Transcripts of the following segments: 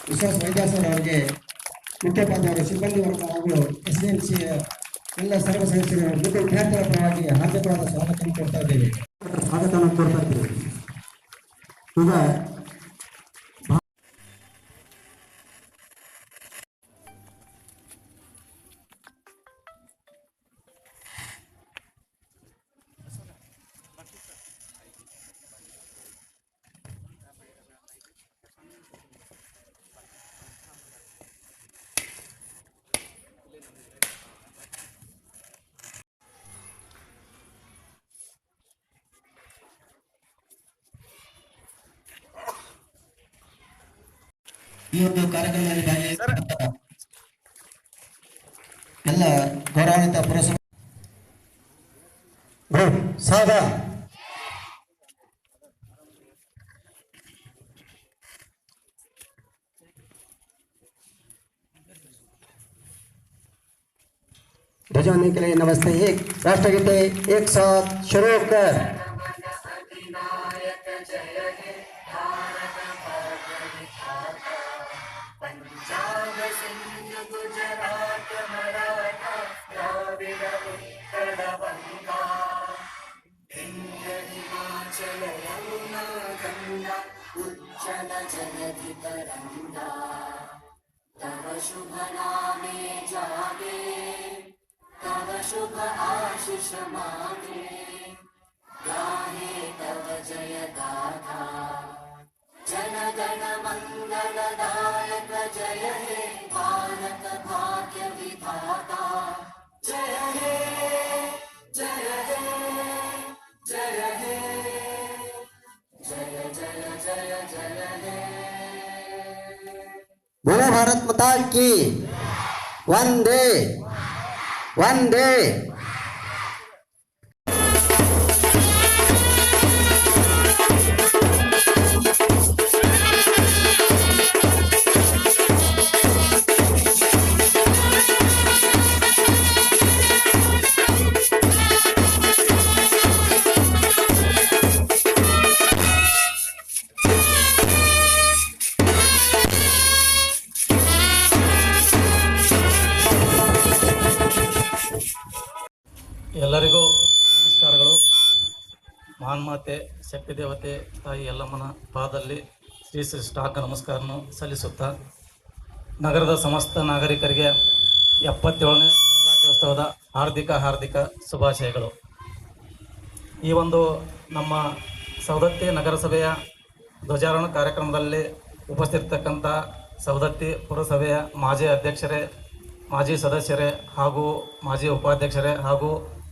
ವಿಶ್ವಾಸ ವೈದ್ಯಾಸರ್ ಅವರಿಗೆ ಮುಖ್ಯೋಪಾಧ್ಯಾಯರು ಸಿಬ್ಬಂದಿ ವರ್ಗ ಹಾಗೂ SDMCಯ ಎಲ್ಲ ಸರ್ವ ಸದಸ್ಯರು ಮತ್ತು ವಿದ್ಯಾರ್ಥಿಗಳ ಪರವಾಗಿ ಹಾರ್ದಿಕವಾದ ಸ್ವಾಗತವನ್ನು ಕೊಡ್ತಾ ಇದ್ದೇವೆ. ಈಗ ಈ ಒಂದು ಕಾರ್ಯಕ್ರಮದಲ್ಲಿ ಭಾಗಿಯಾಗಿದ್ದ ಎಲ್ಲ ಗೌರವಾನ್ವಿತ ಪುರಸಭೆ ಸಾದಾ ध्वजाने के लिए नमस्ते। एक राष्ट्रगीते एक साथ शुरू कर। पंजाब सिंध गुजरात मराठा द्राविड़ उत्कल बंगा विंध्य हिमाचल यमुना गंगा उज्जल जलधि तरंगा तव शुभ नामे जागे तव शुभ आशीष मागे गाहे तव जय गाथा जनगण मंगलदायक जय हे भारत भाग्य विधाता जय हे जय हे जय हे जय जय जय जय हे। बोलो भारत माता की वंदे वंदे। ಎಲ್ಲರಿಗೂ ನಮಸ್ಕಾರಗಳು. ಮಹಾನ್ಮಾತೆ ಶಕ್ತಿ ದೇವತೆ ತಾಯಿ ಯಲ್ಲಮ್ಮನ ಪಾದದಲ್ಲಿ ಶ್ರೀ ಶ್ರೀಷ್ಟಾಂಗ ನಮಸ್ಕಾರವನ್ನು ಸಲ್ಲಿಸುತ್ತಾ ನಗರದ ಸಮಸ್ತ ನಾಗರಿಕರಿಗೆ 77ನೇ ಗಣರಾಜ್ಯೋತ್ಸವದ ಹಾರ್ದಿಕ ಶುಭಾಶಯಗಳು. ಈ ಒಂದು ನಮ್ಮ ಸವದತ್ತಿ ನಗರಸಭೆಯ ಧ್ವಜಾರೋಹಣ ಕಾರ್ಯಕ್ರಮದಲ್ಲಿ ಉಪಸ್ಥಿತರ್ತಕ್ಕಂಥ ಸವದತ್ತಿ ಪುರಸಭೆಯ ಮಾಜಿ ಅಧ್ಯಕ್ಷರೇ, ಮಾಜಿ ಸದಸ್ಯರೇ ಹಾಗೂ ಮಾಜಿ ಉಪಾಧ್ಯಕ್ಷರೇ ಹಾಗೂ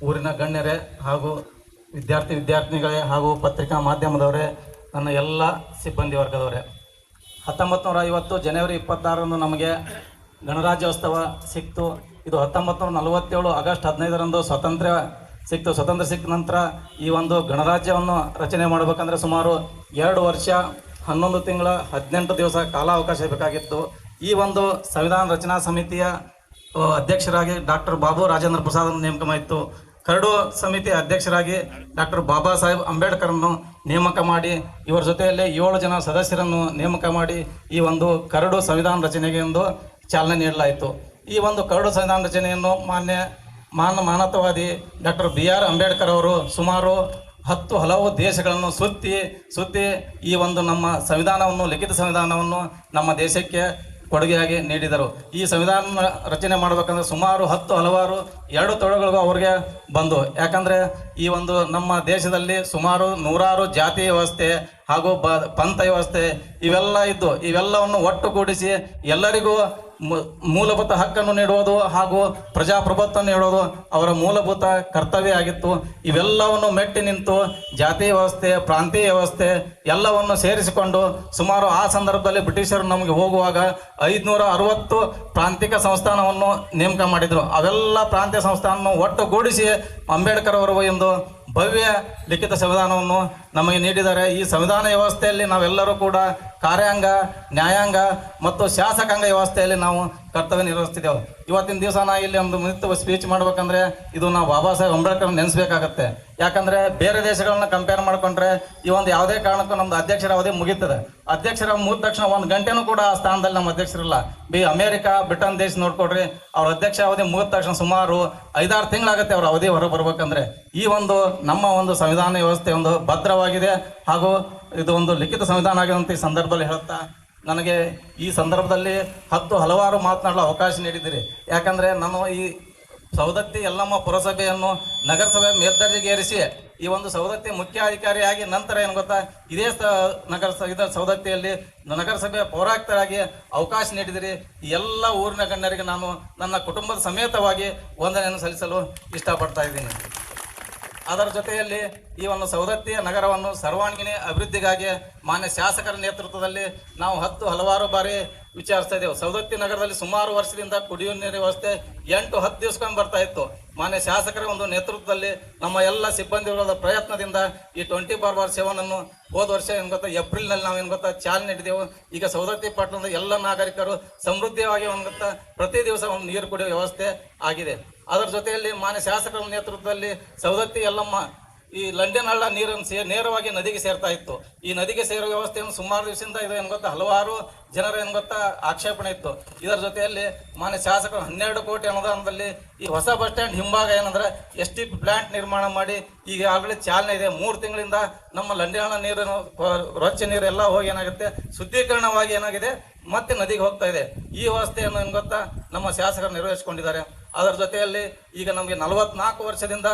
ಊರಿನ ಗಣ್ಯರೇ ಹಾಗೂ ವಿದ್ಯಾರ್ಥಿನಿಗಳೇ ಹಾಗೂ ಪತ್ರಿಕಾ ಮಾಧ್ಯಮದವರೇ, ನನ್ನ ಎಲ್ಲ ಸಿಬ್ಬಂದಿ ವರ್ಗದವರೇ, 1950 ಜನವರಿ 26ರಂದು ನಮಗೆ ಗಣರಾಜ್ಯೋತ್ಸವ ಸಿಕ್ತು. ಇದು 1947 ಆಗಸ್ಟ್ 15ರಂದು ಸ್ವಾತಂತ್ರ್ಯ ಸಿಕ್ಕ ನಂತರ ಈ ಒಂದು ಗಣರಾಜ್ಯವನ್ನು ರಚನೆ ಮಾಡಬೇಕಂದ್ರೆ ಸುಮಾರು 2 ವರ್ಷ 11 ತಿಂಗಳ 18 ದಿವಸ ಕಾಲಾವಕಾಶ ಬೇಕಾಗಿತ್ತು. ಈ ಒಂದು ಸಂವಿಧಾನ ರಚನಾ ಸಮಿತಿಯ ಅಧ್ಯಕ್ಷರಾಗಿ ಡಾಕ್ಟರ್ ಬಾಬು ರಾಜೇಂದ್ರ ಪ್ರಸಾದ್ ನೇಮಕ ಮಾಡಿತ್ತು. ಕರಡು ಸಮಿತಿ ಅಧ್ಯಕ್ಷರಾಗಿ ಡಾಕ್ಟರ್ ಬಾಬಾ ಸಾಹೇಬ್ ಅಂಬೇಡ್ಕರ್ನ್ನು ನೇಮಕ ಮಾಡಿ ಇವರ ಜೊತೆಯಲ್ಲಿ 7 ಜನ ಸದಸ್ಯರನ್ನು ನೇಮಕ ಮಾಡಿ ಈ ಒಂದು ಕರಡು ಸಂವಿಧಾನ ರಚನೆಗೆ ಎಂದು ಚಾಲನೆ ನೀಡಲಾಯಿತು. ಈ ಒಂದು ಕರಡು ಸಂವಿಧಾನ ರಚನೆಯನ್ನು ಮಾನವತಾವಾದಿ ಡಾಕ್ಟರ್ BR ಅಂಬೇಡ್ಕರ್ ಅವರು ಸುಮಾರು ಹಲವು ದೇಶಗಳನ್ನು ಸುತ್ತಿ ಈ ಒಂದು ನಮ್ಮ ಸಂವಿಧಾನವನ್ನು, ಲಿಖಿತ ಸಂವಿಧಾನವನ್ನು ನಮ್ಮ ದೇಶಕ್ಕೆ ಕೊಡುಗೆಯಾಗಿ ನೀಡಿದರು. ಈ ಸಂವಿಧಾನ ರಚನೆ ಮಾಡಬೇಕಂದ್ರೆ ಸುಮಾರು ಹಲವಾರು ತೊಡರುಗಳು ಅವ್ರಿಗೆ ಬಂದು, ಯಾಕಂದರೆ ಈ ಒಂದು ನಮ್ಮ ದೇಶದಲ್ಲಿ ಸುಮಾರು 100 ಜಾತಿ ವ್ಯವಸ್ಥೆ ಹಾಗೂ ಪಂಥ ವ್ಯವಸ್ಥೆ ಇವೆಲ್ಲ ಇದ್ದು, ಇವೆಲ್ಲವನ್ನು ಒಟ್ಟುಗೂಡಿಸಿ ಎಲ್ಲರಿಗೂ ಮೂಲಭೂತ ಹಕ್ಕನ್ನು ನೀಡುವುದು ಹಾಗೂ ಪ್ರಜಾಪ್ರಭುತ್ವ ನೀಡುವುದು ಅವರ ಮೂಲಭೂತ ಕರ್ತವ್ಯ ಆಗಿತ್ತು. ಇವೆಲ್ಲವನ್ನು ಮೆಟ್ಟಿ ನಿಂತು ಜಾತಿ ವ್ಯವಸ್ಥೆ, ಪ್ರಾಂತೀಯ ವ್ಯವಸ್ಥೆ ಎಲ್ಲವನ್ನು ಸೇರಿಸಿಕೊಂಡು ಸುಮಾರು ಆ ಸಂದರ್ಭದಲ್ಲಿ ಬ್ರಿಟಿಷರು ನಮಗೆ ಹೋಗುವಾಗ 560 ಪ್ರಾಂತಿಕ ಸಂಸ್ಥಾನವನ್ನು ನೇಮಕ ಮಾಡಿದರು. ಅವೆಲ್ಲ ಪ್ರಾಂತೀಯ ಸಂಸ್ಥಾನವನ್ನು ಒಟ್ಟುಗೂಡಿಸಿ ಅಂಬೇಡ್ಕರ್ ಅವರು ಎಂದು ಭವ್ಯ ಲಿಖಿತ ಸಂವಿಧಾನವನ್ನು ನಮಗೆ ನೀಡಿದ್ದಾರೆ. ಈ ಸಂವಿಧಾನ ವ್ಯವಸ್ಥೆಯಲ್ಲಿ ನಾವೆಲ್ಲರೂ ಕೂಡ ಕಾರ್ಯಾಂಗ, ನ್ಯಾಯಾಂಗ ಮತ್ತು ಶಾಸಕಾಂಗ ವ್ಯವಸ್ಥೆಯಲ್ಲಿ ನಾವು ಕರ್ತವ್ಯ ನಿರ್ವಹಿಸ್ತಿದ್ದೇವೆ. ಇವತ್ತಿನ ದಿವಸ ನಾ ಇಲ್ಲಿ ಒಂದು ಮಿನಿಟ್ ಸ್ಪೀಚ್ ಮಾಡ್ಬೇಕಂದ್ರೆ ಇದು ನಾವು ಬಾಬಾ ಸಾಹೇಬ್ ಅಂಬೇಡ್ಕರ್ ನೆನೆಸ್ಬೇಕಾಗತ್ತೆ. ಯಾಕಂದರೆ ಬೇರೆ ದೇಶಗಳನ್ನ ಕಂಪೇರ್ ಮಾಡ್ಕೊಂಡ್ರೆ ಈ ಒಂದು ಯಾವುದೇ ಕಾರಣಕ್ಕೂ ನಮ್ದು ಅಧ್ಯಕ್ಷರ ಅವಧಿ ಮುಗೀತದೆ. ಅಧ್ಯಕ್ಷರ ಮುಗಿದ ತಕ್ಷಣ 1 ಗಂಟೆನೂ ಕೂಡ ಆ ಸ್ಥಾನದಲ್ಲಿ ನಮ್ಮ ಅಧ್ಯಕ್ಷರಿಲ್ಲ. ಅಮೇರಿಕಾ, ಬ್ರಿಟನ್ ದೇಶ ನೋಡ್ಕೊಡ್ರಿ, ಅವ್ರ ಅಧ್ಯಕ್ಷ ಅವಧಿ ಮುಗಿದ ತಕ್ಷಣ ಸುಮಾರು 5-6 ತಿಂಗಳಾಗುತ್ತೆ ಅವ್ರ ಅವಧಿ ಹೊರ ಬರ್ಬೇಕಂದ್ರೆ. ಈ ಒಂದು ನಮ್ಮ ಒಂದು ಸಂವಿಧಾನ ವ್ಯವಸ್ಥೆ ಒಂದು ಭದ್ರವಾಗಿದೆ ಹಾಗೂ ಇದು ಒಂದು ಲಿಖಿತ ಸಂವಿಧಾನ ಆಗಿರುವಂಥ ಈ ಸಂದರ್ಭದಲ್ಲಿ ಹೇಳುತ್ತಾ, ನನಗೆ ಈ ಸಂದರ್ಭದಲ್ಲಿ ಹಲವಾರು ಮಾತನಾಡಲು ಅವಕಾಶ ನೀಡಿದ್ದೀರಿ. ಯಾಕಂದರೆ ನಾನು ಈ ಸವದತ್ತಿ ಯಲ್ಲಮ್ಮ ಪುರಸಭೆಯನ್ನು ನಗರಸಭೆ ಮೇಲ್ದರ್ಜೆಗೇರಿಸಿ ಈ ಒಂದು ಸವದತ್ತಿ ಮುಖ್ಯ ಅಧಿಕಾರಿಯಾಗಿ ನಂತರ ಏನು ಗೊತ್ತಾ, ಇದೇ ಸವದತ್ತಿಯಲ್ಲಿ ನಗರಸಭೆಯ ಪೌರಾಯುಕ್ತರಾಗಿ ಅವಕಾಶ ನೀಡಿದಿರಿ. ಎಲ್ಲ ಊರಿನ ಗಣ್ಯರಿಗೆ ನಾನು ನನ್ನ ಕುಟುಂಬದ ಸಮೇತವಾಗಿ ವಂದನೆಯನ್ನು ಸಲ್ಲಿಸಲು ಇಷ್ಟಪಡ್ತಾ ಇದ್ದೀನಿ. ಅದರ ಜೊತೆಯಲ್ಲಿ ಈ ಒಂದು ಸವದತ್ತಿಯ ನಗರವನ್ನು ಸರ್ವಾಂಗೀಣ ಅಭಿವೃದ್ಧಿಗಾಗಿ ಮಾನ್ಯ ಶಾಸಕರ ನೇತೃತ್ವದಲ್ಲಿ ನಾವು ಹಲವಾರು ಬಾರಿ ವಿಚಾರಿಸ್ತಾ ಇದ್ದೇವೆ. ಸವದತ್ತಿ ನಗರದಲ್ಲಿ ಸುಮಾರು ವರ್ಷದಿಂದ ಕುಡಿಯುವ ನೀರಿನ ವ್ಯವಸ್ಥೆ 8-10 ದಿವಸಕ್ಕೊಮ್ಮೆ ಬರ್ತಾ ಇತ್ತು. ಮಾನ್ಯ ಶಾಸಕರ ಒಂದು ನೇತೃತ್ವದಲ್ಲಿ ನಮ್ಮ ಎಲ್ಲ ಸಿಬ್ಬಂದಿಗಳ ಪ್ರಯತ್ನದಿಂದ ಈ 24/7 ಅನ್ನು ಹೋದ ವರ್ಷ ಏನು ಗೊತ್ತಾ ಏಪ್ರಿಲ್ನಲ್ಲಿ ನಾವು ಏನು ಗೊತ್ತಾ ಚಾಲನೆ ನೀಡಿದೆವು. ಈಗ ಸವದತ್ತಿ ಪಟ್ಟಣದ ಎಲ್ಲ ನಾಗರಿಕರು ಸಮೃದ್ಧಿಯಾಗಿ ಏನು ಗೊತ್ತಾ ಪ್ರತಿ ದಿವಸ ಒಂದು ನೀರು ಕುಡಿಯುವ ವ್ಯವಸ್ಥೆ ಆಗಿದೆ. ಅದರ ಜೊತೆಯಲ್ಲಿ ಮಾನ್ಯ ಶಾಸಕರ ನೇತೃತ್ವದಲ್ಲಿ ಸವದತ್ತಿ ಯಲ್ಲಮ್ಮ ಈ ಲಂಡನ್ ಹಳ್ಳ ನೀರನ್ನು ನೇರವಾಗಿ ನದಿಗೆ ಸೇರ್ತಾ ಇತ್ತು. ಈ ನದಿಗೆ ಸೇರುವ ವ್ಯವಸ್ಥೆಯನ್ನು ಸುಮಾರು ದಿವಸದಿಂದ ಇದು ಏನು ಗೊತ್ತಾ ಹಲವಾರು ಜನರ ಏನು ಗೊತ್ತಾ ಆಕ್ಷೇಪಣೆ ಇತ್ತು. ಇದರ ಜೊತೆಯಲ್ಲಿ ಮಾನ್ಯ ಶಾಸಕರು 12 ಕೋಟಿ ಅನುದಾನದಲ್ಲಿ ಈ ಹೊಸ ಬಸ್ ಸ್ಟ್ಯಾಂಡ್ ಹಿಂಭಾಗ ಏನಂದ್ರೆ STP ಪ್ಲಾಂಟ್ ನಿರ್ಮಾಣ ಮಾಡಿ ಈಗಾಗಲೇ ಚಾಲನೆ ಇದೆ. 3 ತಿಂಗಳಿಂದ ನಮ್ಮ ಲಂಡನ್ ಹಳ್ಳ ನೀರನ್ನು ರೊಚ್ಚ ನೀರು ಎಲ್ಲ ಹೋಗಿ ಏನಾಗುತ್ತೆ ಶುದ್ಧೀಕರಣವಾಗಿ ಏನಾಗಿದೆ ಮತ್ತೆ ನದಿಗೆ ಹೋಗ್ತಾ ಇದೆ. ಈ ವ್ಯವಸ್ಥೆಯನ್ನು ಏನು ಗೊತ್ತಾ ನಮ್ಮ ಶಾಸಕರು ನಿರ್ವಹಿಸಿಕೊಂಡಿದ್ದಾರೆ. ಅದರ ಜೊತೆಯಲ್ಲಿ ಈಗ ನಮಗೆ 44 ವರ್ಷದಿಂದ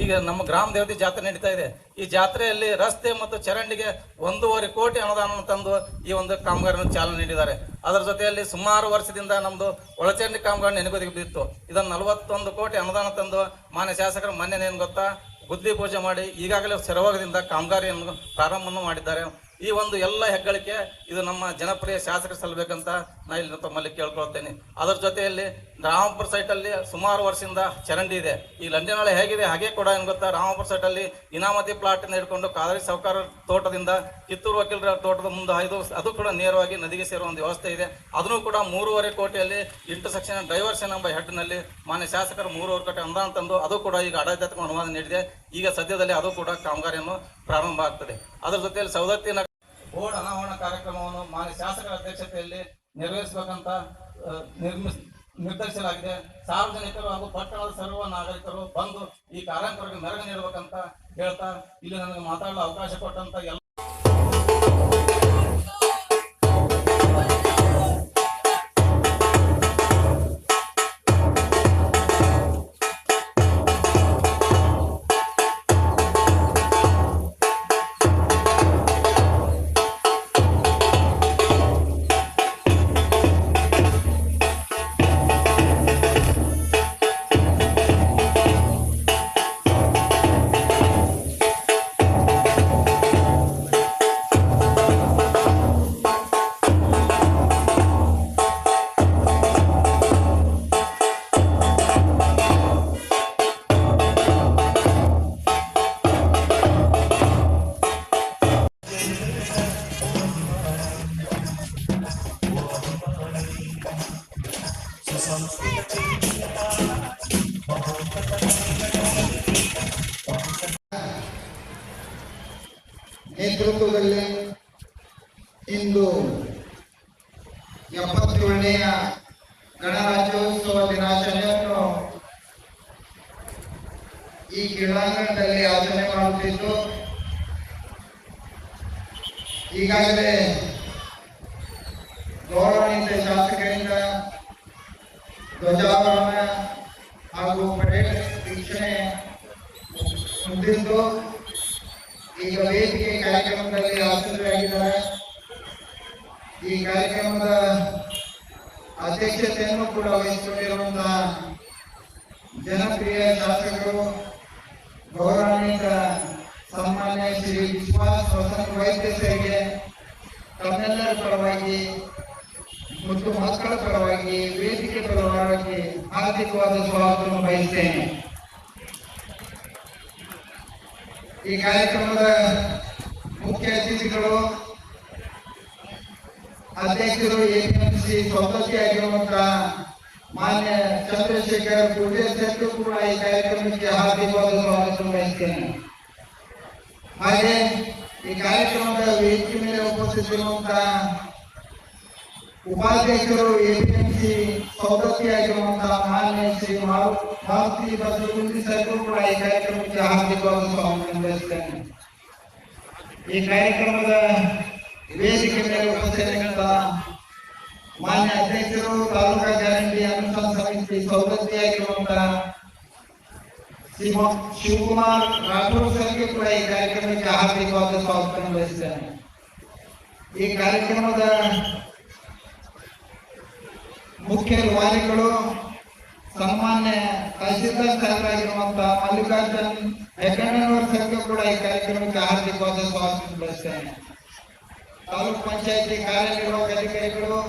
ಈಗ ನಮ್ಮ ಗ್ರಾಮ ದೇವತೆ ಜಾತ್ರೆ ನಡೀತಾ ಇದೆ. ಈ ಜಾತ್ರೆಯಲ್ಲಿ ರಸ್ತೆ ಮತ್ತು ಚರಂಡಿಗೆ 1.5 ಕೋಟಿ ಅನುದಾನ ತಂದು ಈ ಒಂದು ಕಾಮಗಾರಿಯನ್ನು ಚಾಲನೆ ನೀಡಿದ್ದಾರೆ. ಅದರ ಜೊತೆಯಲ್ಲಿ ಸುಮಾರು ವರ್ಷದಿಂದ ನಮ್ಮದು ಒಳಚರಂಡಿ ಕಾಮಗಾರಿ ನೆನಗುದಿಗೆ ಬಿದ್ದಿತ್ತು. ಇದನ್ನು 41 ಕೋಟಿ ಅನುದಾನ ತಂದು ಮಾನ್ಯ ಶಾಸಕರು ಮೊನ್ನೆ ಏನು ಗೊತ್ತಾ ಬುದ್ಧಿ ಪೂಜೆ ಮಾಡಿ ಈಗಾಗಲೇ ಸೆರವಾಗದಿಂದ ಕಾಮಗಾರಿಯನ್ನು ಪ್ರಾರಂಭವನ್ನು ಮಾಡಿದ್ದಾರೆ. ಈ ಒಂದು ಎಲ್ಲ ಹೆಗ್ಗಳಿಕೆ ಇದು ನಮ್ಮ ಜನಪ್ರಿಯ ಶಾಸಕರು ಸಲ್ಲಬೇಕಂತ ನಾನು ಇಲ್ಲಿ ತಮ್ಮಲ್ಲಿ ಕೇಳ್ಕೊಳ್ತೇನೆ. ಅದರ ಜೊತೆಯಲ್ಲಿ ರಾಮಪುರ ಸೈಟಲ್ಲಿ ಸುಮಾರು ವರ್ಷದಿಂದ ಚರಂಡಿ ಇದೆ. ಈ ಲಂಡನಹಳ್ಳಿ ಹೇಗಿದೆ ಹಾಗೆ ಕೂಡ ಏನು ಗೊತ್ತಾ ರಾಮಪುರ ಸೈಟಲ್ಲಿ ಇನಾಮತಿ ಪ್ಲಾಟ್ನ ಹಿಡ್ಕೊಂಡು ಕಾವೇರಿ ಸಾಹುಕಾರ ತೋಟದಿಂದ ಕಿತ್ತೂರು ವಕೀಲರ ತೋಟದ ಮುಂದೆ ಅದು ಕೂಡ ನೇರವಾಗಿ ನದಿಗೆ ಸೇರುವ ಒಂದು ವ್ಯವಸ್ಥೆ ಇದೆ. ಅದನ್ನು ಕೂಡ 3.5 ಕೋಟಿಯಲ್ಲಿ ಇಂಟರ್ಸೆಕ್ಷನ್ ಡೈವರ್ಷನ್ ಎಂಬ ಹೆಡ್ನಲ್ಲಿ ಮಾನ್ಯ ಶಾಸಕರು 3.5 ಕೋಟಿ ಅನುದಾನ ತಂದು ಅದು ಕೂಡ ಈಗ ಆಡಳಿತಾತ್ಮಕ ಅನುದಾನ ನೀಡಿದೆ. ಈಗ ಸದ್ಯದಲ್ಲಿ ಅದು ಕೂಡ ಕಾಮಗಾರಿಯನ್ನು ಪ್ರಾರಂಭ ಆಗ್ತದೆ. ಅದರ ಜೊತೆಯಲ್ಲಿ ಸವದತ್ತಿ ಬೋರ್ಡ್ ಅನಾವರಣ ಕಾರ್ಯಕ್ರಮವನ್ನು ಮಾನ್ಯ ಶಾಸಕರ ಅಧ್ಯಕ್ಷತೆಯಲ್ಲಿ ನಿರ್ವಹಿಸಬೇಕಂತ ನಿರ್ಧರಿಸಲಾಗಿದೆ. ಸಾರ್ವಜನಿಕರು ಹಾಗೂ ಪಟ್ಟಣದ ಸರ್ವ ನಾಗರಿಕರು ಬಂದು ಈ ಕಾರ್ಯಕ್ರಮಕ್ಕೆ ಮೆರಗು ನೀಡಬೇಕಂತ ಹೇಳ್ತಾ ಇಲ್ಲಿ ನನಗೆ ಮಾತಾಡಲು ಅವಕಾಶ ಕೊಟ್ಟಂತ ಎಲ್ಲ ನೇತೃತ್ವದಲ್ಲಿ ಇಂದು 77ನೇಯ ಗಣರಾಜ್ಯೋತ್ಸವ ದಿನಾಚರಣೆಯನ್ನು ಈ ಕ್ರೀಡಾಂಗಣದಲ್ಲಿ ಆಚರಣೆ ಮಾಡುತ್ತಿದ್ದು ಈಗಾಗಲೇ ಗೌರವಾನ್ವಿತ ಶಾಸಕರಿಂದ ಧ್ವಜಾರೋಹಣ ಹಾಗೂ ಪರೇಡ್ ವೀಕ್ಷಣೆ ಮುಗಿದಿದ್ದು ಈಗ ವೇದಿಕೆ ಕಾರ್ಯಕ್ರಮದಲ್ಲಿ ಆಸಕ್ತರಾಗಿದ್ದಾರೆ. ಈ ಕಾರ್ಯಕ್ರಮದ ಅಧ್ಯಕ್ಷತೆಯನ್ನು ಕೂಡ ವಹಿಸಿಕೊಂಡಿರುವಂತಹ ಜನಪ್ರಿಯ ಶಾಸಕರು ಗೌರವಾನ್ವಿತ ಸನ್ಮಾನ್ಯ ಶ್ರೀ ವಿಶ್ವಾಸ್ ವಸಂತ ವೈದ್ಯ ಸರಿಗೆ ತಮ್ಮೆಲ್ಲರ ಪರವಾಗಿ ಮತ್ತು ಮಕ್ಕಳ ಪರವಾಗಿ ವೇದಿಕೆ ಪರವಾಗಿ ಹಾರ್ದಿಕವಾದ ಸ್ವಾಗತವನ್ನು ಬಯಸ್ತೇನೆ. ಈ ಕಾರ್ಯಕ್ರಮದ ಮುಖ್ಯ ಅತಿಥಿಗಳು, ಅಧ್ಯಕ್ಷರು, ಎಪಿಎಂಸಿ ಸದಸ್ಯರಾಗಿರುವಂತಹ ಮಾನ್ಯ ಚಂದ್ರಶೇಖರ್ ಪೂಜಾರಿಗೂ ಕೂಡ ಈ ಕಾರ್ಯಕ್ರಮಕ್ಕೆ ಹಾರ್ದಿಕವಾದ ಸ್ವಾಗತ ಬಯಸ್ತೇನೆ. ಹಾಗೆ ಈ ಕಾರ್ಯಕ್ರಮದ ವೇದಿಕೆ ಮೇಲೆ ಉಪಸ್ಥಿತಿರುವಂತಹ ಉಪಾಧ್ಯಕ್ಷರು, ಎಪಿಎಂಸಿ ಸದಸ್ಯರಾಗಿರುವಂತಹ ಮಾನ್ಯ ಶ್ರೀ ಮಾರುತಿ ಬಸವಗುಂಡಿ ಸರ್ಗೂ ಕೂಡ ಈ ಕಾರ್ಯಕ್ರಮಕ್ಕೆ ಹಾರ್ದಿಕವಾದ ಸ್ವಾಗತ ಬಯಸ್ತೇನೆ. ಈ ಕಾರ್ಯಕ್ರಮದ ವೇದಿಕೆ ಮೇಲೆ ಉಪಸ್ಥಿತರಿರುವಂತಹ ಮಾನ್ಯ ಅಧ್ಯಕ್ಷರು, ತಾಲೂಕಾ ಗ್ಯಾರಂಟಿ ಅನುಷ್ಠಾನ ಸಮಿತಿ ಸದಸ್ಯರಾಗಿರುವಂತಹ ಶ್ರೀ ಶಿವಕುಮಾರ್ ರಾಠೋಡ್ ಸರ್ಗೆ ಕೂಡ ಈ ಕಾರ್ಯಕ್ರಮಕ್ಕೆ ಹಾರ್ದಿಕವಾದ ಸ್ವಾಗತ ಬಯಸ್ತೇನೆ. ಈ ಕಾರ್ಯಕ್ರಮದ ಮುಖ್ಯ ವಾರಿಗಳು ಸನ್ಮಾನ್ಯ ತಹಸೀಲ್ದಾರ್ ಸಾಹೇಬರಾಗಿರುವಂತಹ ಮಲ್ಲಿಕಾರ್ಜುನ್ ಹೆಗ್ಗಣ್ಣನವರ ಸರ್ಗೆ ಕೂಡ ಈ ಕಾರ್ಯಕ್ರಮಕ್ಕೆ ಹಾರ್ದಿಕವಾದ ಸ್ವಾಗತ ಬಯಸ್ತೇನೆ. ತಾಲೂಕ್ ಪಂಚಾಯತಿ ಕಾರ್ಯನಿರ್ವಾಹಕ ಅಧಿಕಾರಿಗಳು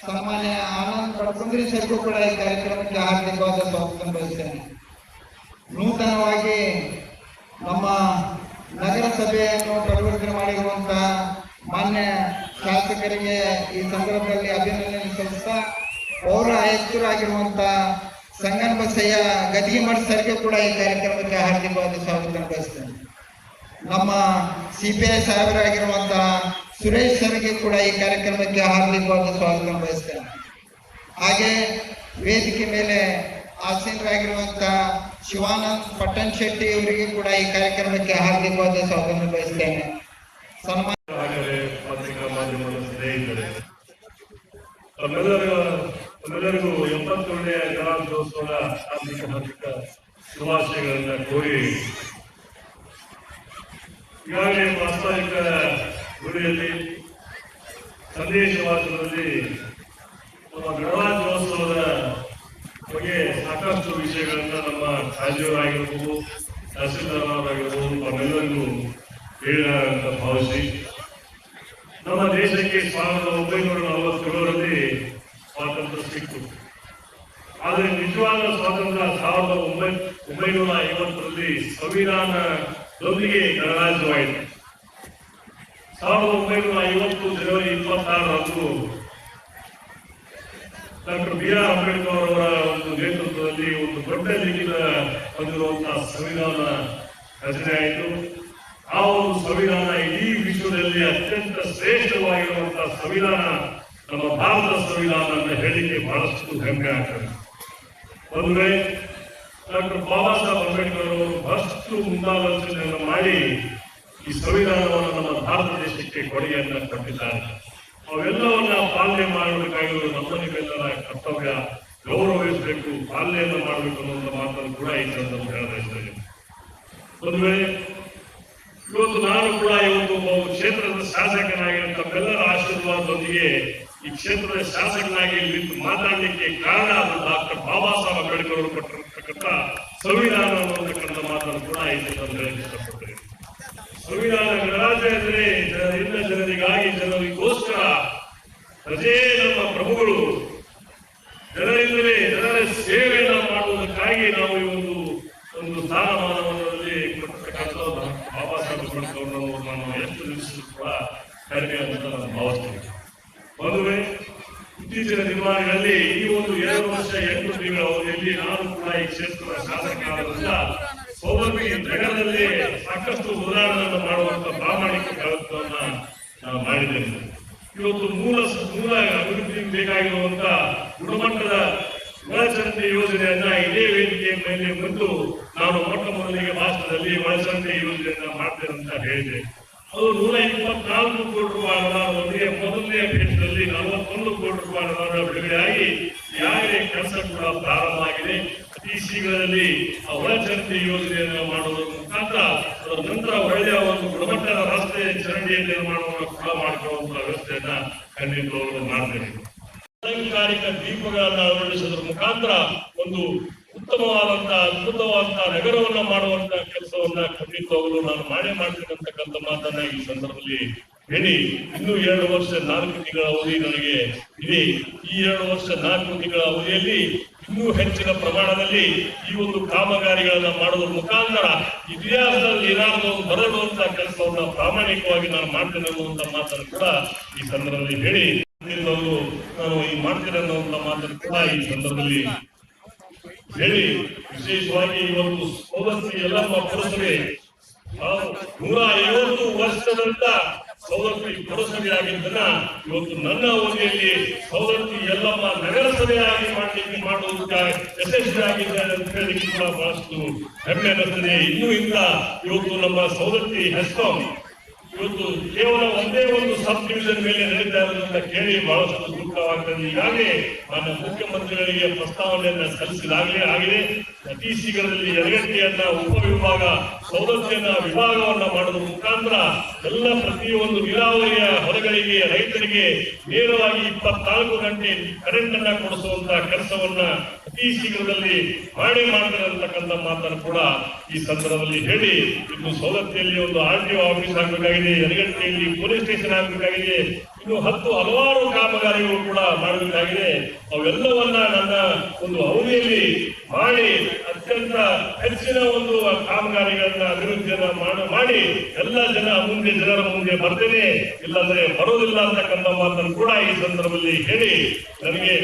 ಸನ್ಮಾನ್ಯ ಆನಂದ್ ಪಡ್ಕುಂದ್ರಿ ಸರ್ಗೂ ಕೂಡ ಈ ಕಾರ್ಯಕ್ರಮಕ್ಕೆ ಹಾರ್ದಿಕವಾದ ಸ್ವಾಗತ ಬಯಸ್ತೇನೆ. ನೂತನವಾಗಿ ನಮ್ಮ ನಗರಸಭೆಯನ್ನು ಪರಿವರ್ತನೆ ಮಾಡಿರುವಂತಹ ಮಾನ್ಯ ಶಾಸಕರಿಗೆ ಈ ಸಂದರ್ಭದಲ್ಲಿ ಅಭಿನಂದನೆ ಸಲ್ಲಿಸ್ತಾ, ಪೌರ ಆಯುಕ್ತರಾಗಿರುವಂತಹ ಸಂಗನಬಸಯ್ಯ ಗದಿಗಿಮಠ ಸರ್ಗೆ ಕೂಡ ಈ ಕಾರ್ಯಕ್ರಮಕ್ಕೆ ಹಾರ್ದಿಕವಾದ ಸ್ವಾಗತ ಬಯಸ್ತೇನೆ. ನಮ್ಮ ಸಿಪಿಐ ಸಾಹೇಬರಾಗಿರುವಂತಹ ಸುರೇಶ್ ಸರ್ಗೆ ಕೂಡ ಈ ಕಾರ್ಯಕ್ರಮಕ್ಕೆ ಹಾರ್ದಿಕವಾದ ಸ್ವಾಗತ ಬಯಸ್ತೇನೆ. ಹಾಗೆ ವೇದಿಕೆ ಮೇಲೆ ಆಸೀನರಾಗಿರುವಂತಹ ಶಿವಾನಂದ್ ಪಟ್ಟಣ್ ಶೆಟ್ಟಿ ಅವರಿಗೆ ಕೂಡ ಈ ಕಾರ್ಯಕ್ರಮಕ್ಕೆ ಹಾರ್ದಿಕವಾದ ಸ್ವಾಗತ ಬಯಸ್ತೇನೆ. ಪತ್ರಿಕಾ ಮಾಧ್ಯಮದ ಸ್ನೇಹಿತರೆ, ತಮ್ಮೆಲ್ಲರಿಗೂ 77ನೇ ಗಣರಾಜ್ಯೋತ್ಸವದ ಹಾರ್ದಿಕ ಶುಭಾಶಯಗಳನ್ನ ಕೋರಿ, ಈಗಾಗಲೇ ಪ್ರಾಸ್ತಾವಿಕ ಗುರಿಯಲ್ಲಿ ಸಂದೇಶ ವಾಚನದಲ್ಲಿ ನಮ್ಮ ಗಣರಾಜ್ಯೋತ್ಸವದ ಬಗ್ಗೆ ಸಾಕಷ್ಟು ವಿಷಯಗಳನ್ನ ನಮ್ಮ ರಾಜ್ಯವರಾಗಿರ್ಬೋದು, ತಹಸೀಲ್ದಾರರಾಗಿರ್ಬೋದು ತಮ್ಮೆಲ್ಲರಿಗೂ ಹೇಳಿದ್ದಾರೆ ಅಂತ ಭಾವಿಸಿ, ನಮ್ಮ ದೇಶಕ್ಕೆ 1947ರಲ್ಲಿ ಸ್ವಾತಂತ್ರ್ಯ ಸಿಕ್ತು. ಆದರೆ ನಿಜವಾದ ಸ್ವಾತಂತ್ರ್ಯ 1950ರಲ್ಲಿ ಸಂವಿಧಾನದೊಂದಿಗೆ ಗಣರಾಜ್ಯವಾಯಿತು. 1950 ಜನವರಿ 26ರಂದು ಡಾಕ್ಟರ್ BR ಅಂಬೇಡ್ಕರ್ ಅವರ ಒಂದು ನೇತೃತ್ವದಲ್ಲಿ ಒಂದು ದೊಡ್ಡ ಲಿಖಿತ ಹೊಂದಿರುವಂತಹ ಸಂವಿಧಾನ ರಚನೆ ಆಯಿತು. ಆ ಒಂದು ಸಂವಿಧಾನ ಇಡೀ ವಿಶ್ವದಲ್ಲಿ ಅತ್ಯಂತ ಶ್ರೇಷ್ಠವಾಗಿರುವಂತಹ ಸಂವಿಧಾನ ನಮ್ಮ ಭಾರತ ಸಂವಿಧಾನ ಅಂತ ಹೇಳಿಕೆ ಬಹಳಷ್ಟು ಹೆಮ್ಮೆ ಆಗ್ತದೆ. ಒಂದು ವೇಳೆ ಡಾಕ್ಟರ್ ಬಾಬಾ ಸಾಹೇಬ್ ಅಂಬೇಡ್ಕರ್ ಅವರು ಬಹಳಷ್ಟು ಮುಂದಾಲೋಚನೆಯನ್ನು ಮಾಡಿ ಈ ಸಂವಿಧಾನವನ್ನು ನಮ್ಮ ಭಾರತ ದೇಶಕ್ಕೆ ಕೊಡುಗೆಯನ್ನ ಕೊಟ್ಟಿದ್ದಾರೆ. ಅವೆಲ್ಲವನ್ನ ಪಾಲನೆ ಮಾಡಬೇಕಾಗಿರುವ ನಮ್ಮನಿಗೆಲ್ಲರ ಕರ್ತವ್ಯ, ಗೌರವಿಸಬೇಕು, ಪಾಲನೆಯನ್ನು ಮಾಡಬೇಕು ಅನ್ನುವಂಥ ಮಾತನ್ನು ಕೂಡ ಈ ಸಂದರ್ಭ ಹೇಳಬಯಸ್ತೇನೆ. ಒಂದು ವೇಳೆ ಇವತ್ತು ನಾನು ಕೂಡ ಇವತ್ತು ಒಬ್ಬ ಕ್ಷೇತ್ರದ ಶಾಸಕನಾಗಿ ತಮ್ಮೆಲ್ಲರ ಆಶೀರ್ವಾದದೊಂದಿಗೆ ಈ ಕ್ಷೇತ್ರದ ಶಾಸಕನಾಗಿ ನಿಂತು ಮಾತಾಡಲಿಕ್ಕೆ ಕಾರಣ ಡಾಕ್ಟರ್ ಬಾಬಾ ಸಾಹೇಬ್ ಅಂಬೇಡ್ಕರ್ ಅವರು ಕೊಟ್ಟಿರತಕ್ಕಂಥ ಸಂವಿಧಾನ ಅನ್ನತಕ್ಕಂಥ ಮಾತನ್ನು ಕೂಡ ಈ ಸಂದರ್ಭದಲ್ಲಿ ಇಷ್ಟಪಡ್ತೇನೆ. ಸಂವಿಧಾನ ಗಣರಾಜ್ಯ ಎಂದರೆ ಜನರಿಂದ ಜನರಿಗಾಗಿ, ಜನರಿಗೋಸ್ಕರ. ಪ್ರಜೆ ನಮ್ಮ ಪ್ರಭುಗಳು, ಜನರಿಂದಲೇ ಜನರ ಸೇವೆಯನ್ನ ಮಾಡುವುದಕ್ಕಾಗಿ ನಾವು ಈ ಒಂದು ಸ್ಥಾನಮಾನದಲ್ಲಿ ಕೊಟ್ಟಿರ್ತಕ್ಕಂಥ ಬಾಬಾ ಸಾಹೇಬ್ ಅಂಬೇಡ್ಕರ್ ಅವರು ನಾನು ಎಷ್ಟು ನಿಲ್ಲಿಸಿದ್ರು ಕೂಡ ಕಡಿಮೆ ಅಂತ ನಾನು ಭಾವಿಸ್ತೇನೆ. ಮದುವೆ ಇತ್ತೀಚಿನ ದಿನಮಾನಗಳಲ್ಲಿ ಈ ಒಂದು 2 ವರ್ಷ 8 ತಿಂಗಳ ಅವಧಿಯಲ್ಲಿ ನಾನು ಕೂಡ ಈ ಕ್ಷೇತ್ರದ ಶಾಸಕರಾದ್ರಿಂದ ಸೌಲಭ್ಯ ನಗರದಲ್ಲಿ ಸಾಕಷ್ಟು ಸುಧಾರಣೆಯನ್ನು ಮಾಡುವಂತ ಪ್ರಾಮಾಣಿಕ ಕೆಲಸವನ್ನ ನಾವು ಮಾಡಿದ್ದೇವೆ. ಇವತ್ತು ಮೂಲ ಅಭಿವೃದ್ಧಿಗೆ ಬೇಕಾಗಿರುವಂತ ಗುಣಮಟ್ಟದ ಒಳಚರಂಡಿ ಯೋಜನೆಯನ್ನ ಇದೇ ವೇದಿಕೆಯ ಮೇಲೆ ಬಂದು ನಾನು ಮೊಟ್ಟ ಮೊದಲಿಗೆ ಭಾಷಣದಲ್ಲಿ ಒಳಚರಂಡಿ ಯೋಜನೆಯನ್ನ ಮಾಡ್ತೇನೆ ಅಂತ ಹೇಳಿದೆ. ಅದು 124 ಕೋಟಿ ರೂಪಾಯಿ ಅನುದಾನದೊಂದಿಗೆ ಮೊದಲನೇ ಫೇಸ್ನಲ್ಲಿ 41 ಕೋಟಿ ರೂಪಾಯಿ ಅನುದಾನ ಬಿಡುಗಡೆಯಾಗಿ ಈಗಾಗಲೇ ಕೆಲಸ ಕೂಡ ಪ್ರಾರಂಭ ಆಗಿದೆ. ಅತಿ ಶೀಘ್ರದಲ್ಲಿ ಆ ಒಳಚರಂಡಿ ಯೋಜನೆಯನ್ನು ಮಾಡುವುದರ ಮುಖಾಂತರ ಅದರ ನಂತರ ಒಳ್ಳೆಯ ಒಂದು ಗುಣಮಟ್ಟದ ರಸ್ತೆ ಚರಂಡಿ ನಿರ್ಮಾಣವನ್ನು ಕೂಡ ಮಾಡಿಕೊಳ್ಳುವಂತ ವ್ಯವಸ್ಥೆಯನ್ನ ಖಂಡಿತವಾಗಲು ಮಾಡ್ತೇನೆ. ಅಲಂಕಾರಿಕ ದೀಪಗಳನ್ನು ಅಳವಡಿಸುವುದರ ಮುಖಾಂತರ ಒಂದು ಉತ್ತಮವಾದಂತಹ ಅದ್ಭುತವಾದಂತಹ ನಗರವನ್ನ ಮಾಡುವಂತಹ ಕೆಲಸವನ್ನ ಖಂಡಿತವಾಗಲು ನಾನು ಮಾಡೇ ಮಾಡ್ತೇನೆ ಅಂತಕ್ಕಂಥ ಮಾತನ್ನ ಈ ಸಂದರ್ಭದಲ್ಲಿ ಹೇಳಿ ಇನ್ನೂ 2 ವರ್ಷ 4 ತಿಂಗಳ ಅವಧಿ ನನಗೆ ಇದೆ. ಈ 2 ವರ್ಷ 4 ತಿಂಗಳ ಅವಧಿಯಲ್ಲಿ ಇನ್ನೂ ಹೆಚ್ಚಿನ ಪ್ರಮಾಣದಲ್ಲಿ ಈ ಒಂದು ಕಾಮಗಾರಿಗಳನ್ನ ಮಾಡೋದ್ರ ಮುಖಾಂತರ ಇತಿಹಾಸದಲ್ಲಿ ಏನಾದರೂ ಬರಡುವಂತ ಕೆಲಸವನ್ನ ಪ್ರಾಮಾಣಿಕವಾಗಿ ನಾನು ಮಾಡ್ತೇನೆ ಅನ್ನುವಂತ ಮಾತನ್ನು ಕೂಡ ಈ ಸಂದರ್ಭದಲ್ಲಿ ಹೇಳಿ, ನಾನು ಈ ಮಾಡ್ತೇನೆ ಅನ್ನುವಂತ ಮಾತನ್ನು ಕೂಡ ಈ ಸಂದರ್ಭದಲ್ಲಿ ಹೇಳಿ, ವಿಶೇಷವಾಗಿ ಇವತ್ತು ಸೌದತ್ತಿ ಯಲ್ಲಮ್ಮ ಪುರಸಭೆ 150 ವರ್ಷದಂತ ಸೌದತ್ತಿ ಪುರಸಭೆಯಾಗಿದ್ದನ್ನ ಇವತ್ತು ನನ್ನ ಅವಧಿಯಲ್ಲಿ ಸೌದತ್ತಿ ಯಲ್ಲಮ್ಮ ನಗರಸಭೆಯಾಗಿ ಮಾಡುವುದಕ್ಕೆ ಯಶಸ್ವಿಯಾಗಿದ್ದಾರೆ ಅಂತ ಹೇಳಲಿಕ್ಕೆ ಕೂಡ ಬಹಳಷ್ಟು ಹೆಮ್ಮೆ ಅನ್ನಿಸ್ತದೆ. ಇನ್ನೂ ಇಂದ ಇವತ್ತು ನಮ್ಮ ಸೌದತ್ತಿ ಹೆಸ್ಕಾಂ ಇವತ್ತು ಕೇವಲ ಒಂದೇ ಒಂದು ಸಬ್ ಡಿವಿಷನ್ ಮೇಲೆ ನಡೀತಾ ಇರೋದನ್ನ ಕೇಳಿ ಬಹಳಷ್ಟು ದುಃಖವಾಗ್ತದೆ. ಈಗಾಗಲೇ ನಾನು ಮುಖ್ಯಮಂತ್ರಿಗಳಿಗೆ ಪ್ರಸ್ತಾವನೆಯನ್ನ ಸಲ್ಲಿಸಲಾಗಲೇ ಆಗಿದೆ. ಅತಿ ಶೀಘ್ರದಲ್ಲಿ ಯಲಗಟ್ಟಿಯನ್ನ ಉಪವಿಭಾಗ ಸೌದತ್ತಿಯನ್ನ ವಿಭಾಗವನ್ನ ಮಾಡೋದ್ರ ಮುಖಾಂತರ ಎಲ್ಲ ಪ್ರತಿಯೊಂದು ನೀರಾವರಿಯ ಹೊಲಗಳಿಗೆ ರೈತರಿಗೆ ನೇರವಾಗಿ 24 ಗಂಟೆ ಕರೆಂಟ್ ಅನ್ನ ಕೊಡಿಸುವಂತ ಕೆಲಸವನ್ನ ಅತಿ ಶೀಘ್ರದಲ್ಲಿ ಮಾಡ್ತಾರೆ ಅಂತಕ್ಕಂಥ ಮಾತನ್ನು ಕೂಡ ಈ ಸಂದರ್ಭದಲ್ಲಿ ಹೇಳಿ, ಇನ್ನು ಸೌದತ್ತಿಯಲ್ಲಿ ಒಂದು RTO ಆಫೀಸ್ ಆಗಬೇಕಾಗಿದೆ, ಯಲಗಟ್ಟಿಯಲ್ಲಿ ಪೊಲೀಸ್ ಸ್ಟೇಷನ್ ಆಗಬೇಕಾಗಿದೆ, ಇನ್ನು ಹಲವಾರು ಕಾಮಗಾರಿಗಳು ಕೂಡ ಮಾಡಬೇಕಾಗಿದೆ. ಅವೆಲ್ಲವನ್ನ ನನ್ನ ಒಂದು ಅವಧಿಯಲ್ಲಿ ಮಾಡಿ ಅತ್ಯಂತ ಹೆಚ್ಚಿನ ಒಂದು ಕಾಮಗಾರಿಗಳನ್ನ ಅಭಿವೃದ್ಧಿಯನ್ನ ಮಾಡಿ ಎಲ್ಲ ಜನರ ಮುಂದೆ ಬರ್ತೇನೆ, ಇಲ್ಲಾಂದ್ರೆ ಬರೋದಿಲ್ಲ ಅಂತಕ್ಕಂಥ ಮಾತನ್ನು ಕೂಡ ಈ ಸಂದರ್ಭದಲ್ಲಿ ಹೇಳಿ, ನನಗೆ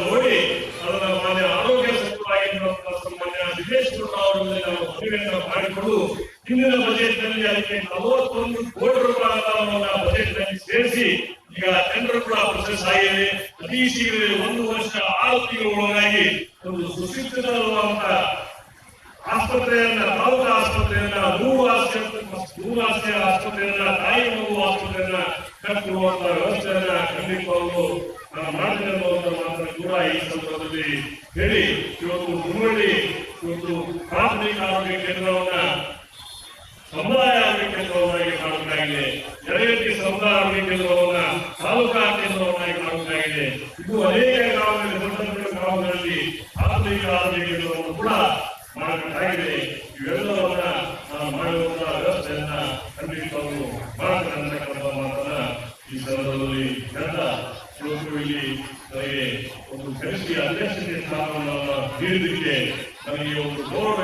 ನೋಡಿ ಅದರ ಮಾನ್ಯ ಆರೋಗ್ಯ ಸಚಿವರಾಗಿರುವಂತಹ ಸನ್ಮಾನ್ಯ ದಿನೇಶ್ ಅವರಲ್ಲಿ ನಾವು ಮನವಿಯನ್ನು ಮಾಡಿಕೊಂಡು ಹಿಂದಿನ ಬಜೆಟ್ ನಲ್ಲಿ ಅದಕ್ಕೆ 41 ಕೋಟಿ ರೂಪಾಯಿಗಳನ್ನ ಬಜೆಟ್ ನಲ್ಲಿ ಸೇರಿಸಿ ಈಗ ಟೆಂಡರ್ ಕೂಡ ಪ್ರೊಸೆಸ್ ಆಗಿದೆ. ಅತಿ ಶೀಘ್ರದಲ್ಲಿ 1 ವರ್ಷ 6 ತಿಂಗಳ ಒಳಗಾಗಿ ಒಂದು ಸುಶಿಕ್ಷಿತವಾದಂತಹ ಆಸ್ಪತ್ರೆಯನ್ನ, ತಾಲೂಕು ಆಸ್ಪತ್ರೆಯನ್ನ, ಮೂರು ಆಸ್ಪತ್ರೆಯನ್ನ, ತಾಯಿ ಮಗು ಆಸ್ಪತ್ರೆಯನ್ನ ಕಟ್ಟಿರುವಂತ ವ್ಯವಸ್ಥೆಯನ್ನ ಖಂಡಿತವಾಗೂ ಮಾಡ್ತೇನೆ ಅನ್ನುವಂತ ಮಾತನ್ನು ಕೂಡ ಈ ಸಂದರ್ಭದಲ್ಲಿ ಹೇಳಿ, ಇವತ್ತು ಮುನ್ನಡಿ ಇವತ್ತು ಪ್ರಾಥಮಿಕ ಆರೋಗ್ಯ ಕೇಂದ್ರವನ್ನ ಸಮುದಾಯ ಆರೋಗ್ಯ ಕೇಂದ್ರವನ್ನಾಗಿ ಮಾಡಬೇಕಾಗಿದೆ, ಯಲಗಟ್ಟಿ ಸಮುದಾಯ ಆರೋಗ್ಯ ಕೇಂದ್ರವನ್ನ ತಾಲೂಕಾ ಕೇಂದ್ರವನ್ನಾಗಿ ಮಾಡಬೇಕಾಗಿದೆ. ಇದು ಅನೇಕ ಗ್ರಾಮಗಳಲ್ಲಿ ಪ್ರಾಥಮಿಕ ಆರೋಗ್ಯ ಕೇಂದ್ರವನ್ನು ಕೂಡ ಮಾಡಬೇಕಾಗಿದೆ. ಇವೆಲ್ಲವನ್ನ ಮಾಡುವಂತಹ ವ್ಯವಸ್ಥೆಯನ್ನ ಖಂಡಿತವಾಗೂ ಮಾಡ್ತಾರೆ ಅಂತಕ್ಕಂಥ ಮಾತನ್ನ ಈ ಸಂದರ್ಭದಲ್ಲಿ ಹೇಳ್ತಾ, ಇವತ್ತು ಇಲ್ಲಿ ನನಗೆ ಒಂದು ಕಲಿಸಿ ಅಧ್ಯಕ್ಷತೆ ಸ್ಥಾನವನ್ನು ನೀಡಿದ್ದಕ್ಕೆ ನನಗೆ ಒಂದು ಗೌರವ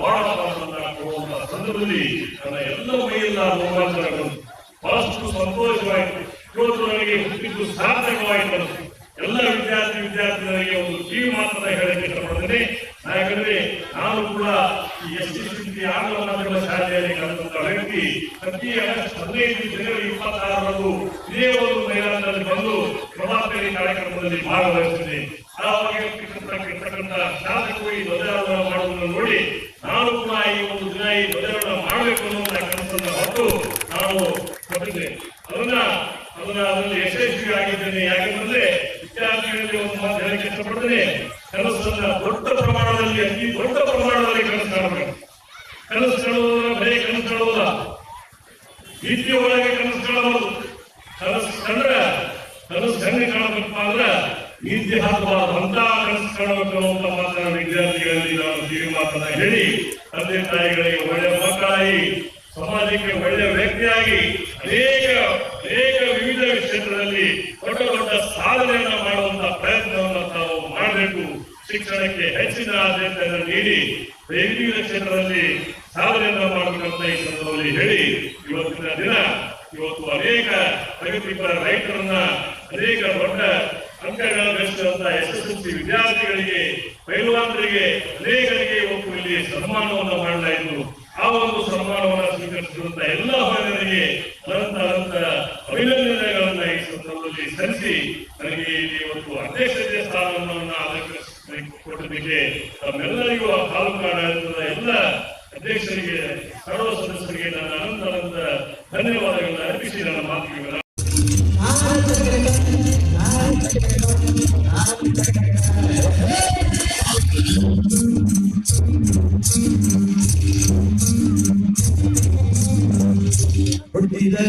ಬಹಳ ಕೊಡುವಂತಹ ಸಂದರ್ಭದಲ್ಲಿ ನನ್ನ ಎಲ್ಲ ಮೈಯೆಲ್ಲ ರೋಮಾಂಚನಗಳು ಬಹಳಷ್ಟು ಸಂತೋಷವಾಯಿತು. ಇವತ್ತು ನನಗೆ ಹುಟ್ಟಿದ್ದು ಸಾರ್ಥಕವಾಯಿತು. ಎಲ್ಲ ವಿದ್ಯಾರ್ಥಿಗಳಿಗೆ ಒಂದು ಕಿವಿ ಮಾತನ್ನ ಹೇಳಕ್ಕೆ ಇಷ್ಟಪಡ್ತೇನೆ. ಯಾಕಂದ್ರೆ ನಾನು ಕೂಡ ಈ SC ಆಂಗ್ಲ ಮಾಧ್ಯಮ ಶಾಲೆಯಲ್ಲಿ ಕಲಿತಂತ ವ್ಯಕ್ತಿ. ಪ್ರತಿ ಆಗಸ್ಟ್ 15 ಜನವರಿ 26ರಂದು ಇದೇ ಒಂದು ಮೈದಾನದಲ್ಲಿ ಬಂದು ಪ್ರಭಾತೇರಿ ಕಾರ್ಯಕ್ರಮದಲ್ಲಿ ಭಾಗವಹಿಸಿದೆ. ಇರ್ತಕ್ಕಂಥ ಶಾಸಕರು ಈ ಧ್ವಜಾರೋಹಣ ಮಾಡುವುದನ್ನು ನೋಡಿ ನಾನು ಕೂಡ ಈ ಒಂದು ದಿನ ಈ ಧ್ವಜಾರೋಹಣ ಮಾಡಬೇಕು ಅನ್ನುವಂತ ಕನಸನ್ನು ಹೊತ್ತು ನಾನು ಕೊಟ್ಟಿದ್ದೆ. ಅದರಲ್ಲಿ ಯಶಸ್ವಿ ಆಗಿದ್ದೇನೆ. ಯಾಕೆಂದ್ರೆ ವಿದ್ಯಾರ್ಥಿಗಳಲ್ಲಿ ಒಂದು ಮಾತು ಹೇಳಕ್ಕೆ ಇಷ್ಟಪಡ್ತೇನೆ, ಕನಸನ್ನ ದೊಡ್ಡ ಪ್ರಮಾಣದಲ್ಲಿ, ಅತಿ ದೊಡ್ಡ ಪ್ರಮಾಣದಲ್ಲಿ ಕನಸು ಕಾಣಬೇಕು. ಕನಸು ಕಾಣುವುದರ ಬರೀ ಕನಸು ಕಾಣುವುದ, ವಿದ್ಯೆ ಒಳಗೆ ಕನಸು ಕಾಣಬಹುದು. ಕನಸು ಕಂಡ್ರೆ ಕನಸು ಹೆಂಗೆ ಕಾಣಬೇಕಪ್ಪ ಅಂದ್ರೆ ವಿದ್ಯೆ ಹಾಕಬಾರದು, ಅಂತ ಕನಸು ಕಾಣಬೇಕು ಅನ್ನುವಂತ ಮಾತನ್ನ ವಿದ್ಯಾರ್ಥಿಗಳಲ್ಲಿ ನಾನು ಕಿವಿ ಮಾತನ್ನ ಹೇಳಿ, ತಂದೆ ತಾಯಿಗಳಿಗೆ ಒಳ್ಳೆಯ ಮಕ್ಕಳಾಗಿ, ಸಮಾಜಕ್ಕೆ ಒಳ್ಳೆಯ ವ್ಯಕ್ತಿಯಾಗಿ ಅನೇಕ ವಿವಿಧ ಕ್ಷೇತ್ರದಲ್ಲಿ ದೊಡ್ಡ ಸಾಧನೆಯನ್ನ ಮಾಡುವಂತ ಪ್ರಯತ್ನವನ್ನು ತಾವು ಮಾಡಬೇಕು. ಶಿಕ್ಷಣಕ್ಕೆ ಹೆಚ್ಚಿನ ಆದ್ಯತೆಯನ್ನು ನೀಡಿ ವಿವಿಧ ಕ್ಷೇತ್ರದಲ್ಲಿ ಸಾಧನೆಯನ್ನ ಮಾಡಬೇಕಂತ ಈ ಸಂದರ್ಭದಲ್ಲಿ ಹೇಳಿ, ಇವತ್ತಿನ ದಿನ ಇವತ್ತು ಅನೇಕ ಪ್ರಗತಿಪರ ರೈತರನ್ನ, ಅನೇಕ ದೊಡ್ಡ ಅಂಕಗಳ ಗಳಿಸಿದಂತ SSLC ವಿದ್ಯಾರ್ಥಿಗಳಿಗೆ, ಪೈಲ್ವಾನರಿಗೆ, ಅನೇಕರಿಗೆ ಇವತ್ತು ಇಲ್ಲಿ ಸನ್ಮಾನವನ್ನು ಮಾಡಲಾಯಿತು. ಆ ಒಂದು ಸನ್ಮಾನವನ್ನು ಸ್ವೀಕರಿಸಿದಂತ ಎಲ್ಲ ಹೊರಗರಿಗೆ ಅನಂತ ಅಭಿನಂದನೆಗಳನ್ನ ಈ ಸಂದರ್ಭದಲ್ಲಿ ಸಲ್ಲಿಸಿ, ನನಗೆ ಇಲ್ಲಿ ಇವತ್ತು ಅಧ್ಯಕ್ಷತೆ ಸ್ಥಾನವನ್ನು ಕೊಟ್ಟಿದ್ದಕ್ಕೆ ತಮ್ಮೆಲ್ಲರಿಗೂ ತಾಲೂಕು ಆಡಳಿತದ ಎಲ್ಲ ಅಧ್ಯಕ್ಷರಿಗೆ, ಸರ್ವ ಸದಸ್ಯರಿಗೆ ನನ್ನ ಅನಂತ ಧನ್ಯವಾದಗಳನ್ನು ಅರ್ಪಿಸಿ ನನ್ನ ಮಾತಿಗೆ I